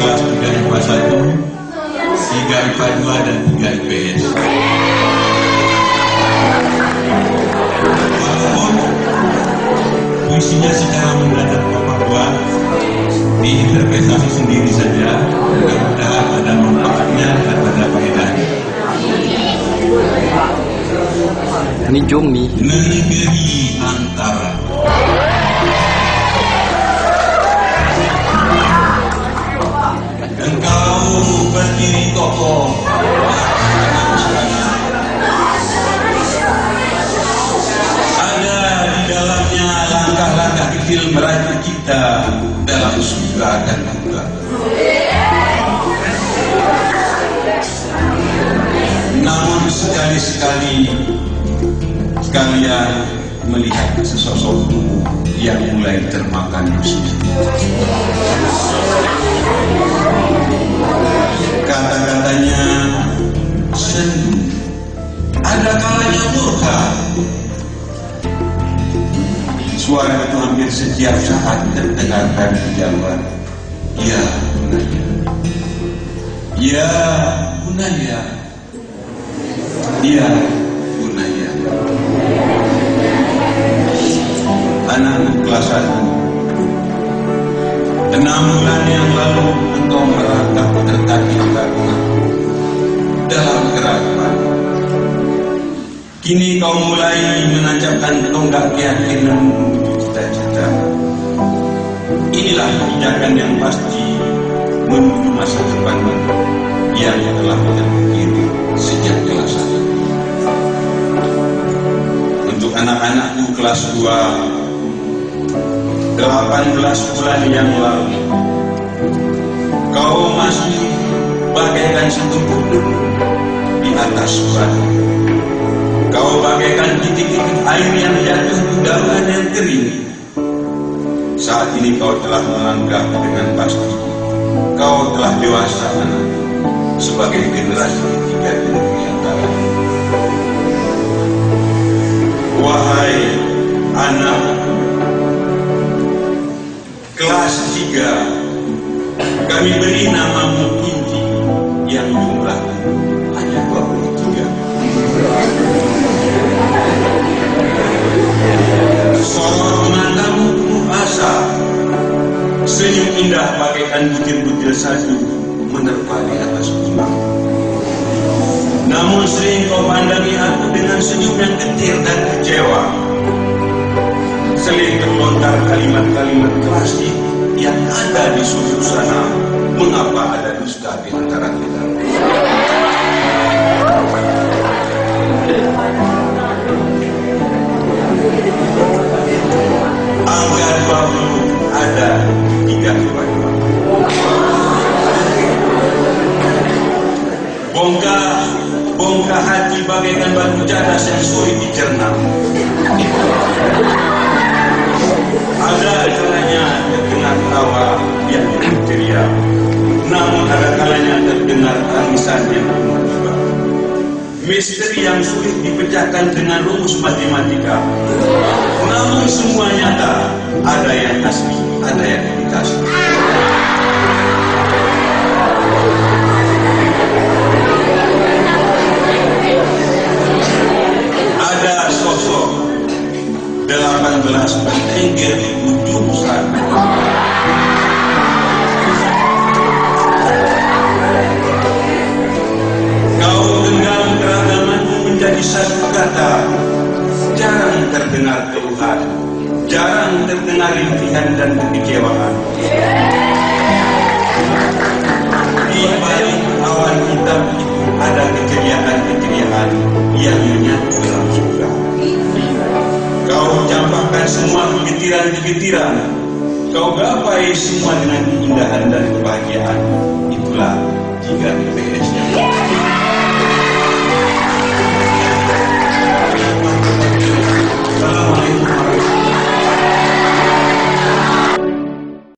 kelas 3 IPA 1, 3 IPA 2, dan 3 IPS. Walaupun fungsinya secara mendadak Bapak buat diinterpretasi sendiri saja, mudah-mudahan ada manfaatnya dan ada faedahnya. Ini jom nih. Negeri antara. Engkau berdiri kokoh. Ada di dalamnya langkah-langkah kecil meraih kita dalam surga dan duka. Namun sekali-sekali kalian melihat sesosok tubuh yang mulai termakan usia. Kata-katanya sendu, ada kalanya murka. Suara itu hampir setiap saat terdengar dari kejauhan. Ya, Bunaya. Ya, Bunaya. Ya, Bunaya. Anakku kelas 1. 6 bulan yang lalu engkau merangkak tertatih-tatih dalam keraguan. Kini kau mulai menancapkan tonggak keyakinan menuju cita-cita. Inilah pijakan yang pasti menuju masa depan yang telah terpikir sejak kelas 1. Untuk anak-anakku kelas 2, 18 bulan yang lalu, kau masih bagaikan setumpuk debu di atas batu. Kau bagaikan titik-titik air yang jatuh ke daun yang kering. Saat ini kau telah melangkah dengan pasti. Kau telah dewasa anak, sebagai generasi ketiga di negeri antara. Wahai anak kelas 3, kami beri namamu Inti yang jumlahnya hanya 23. Sorot matamu penuh asa, senyum indah bagaikan butir-butir salju menerpa di atas gunung. Namun sering kau pandangi aku dengan senyum yang getir dan kecewa. Sering terlontar kalimat-kalimat klasik yang ada di sudut sana. Mengapa ada dusta di antara kita? Angka 20 ada 3 IPA 2. Bongkah hati bagaikan batu cadas yang sulit dicerna. Ada kalanya terdengar tawa yang ceria, namun ada kalanya terdengar tangisan yang penuh duka. Misteri yang sulit dipecahkan dengan rumus matematika. Namun semua nyata, ada yang asli, ada yang imitasi. Ada sosok 18 bertengger di ujung sana. Kau genggam keragamanmu menjadi satu kata. Jarang terdengar keluhan, jarang terdengar rintihan dan kekecewaan. Di balik awan hitam itu ada keceriaan-keceriaan yang menyatu dalam surga. Kau campakkan semua kegetiran-kegetiran. Kau gapai semua dengan keindahan dan kebahagiaan. Itulah 3 IPS-nya.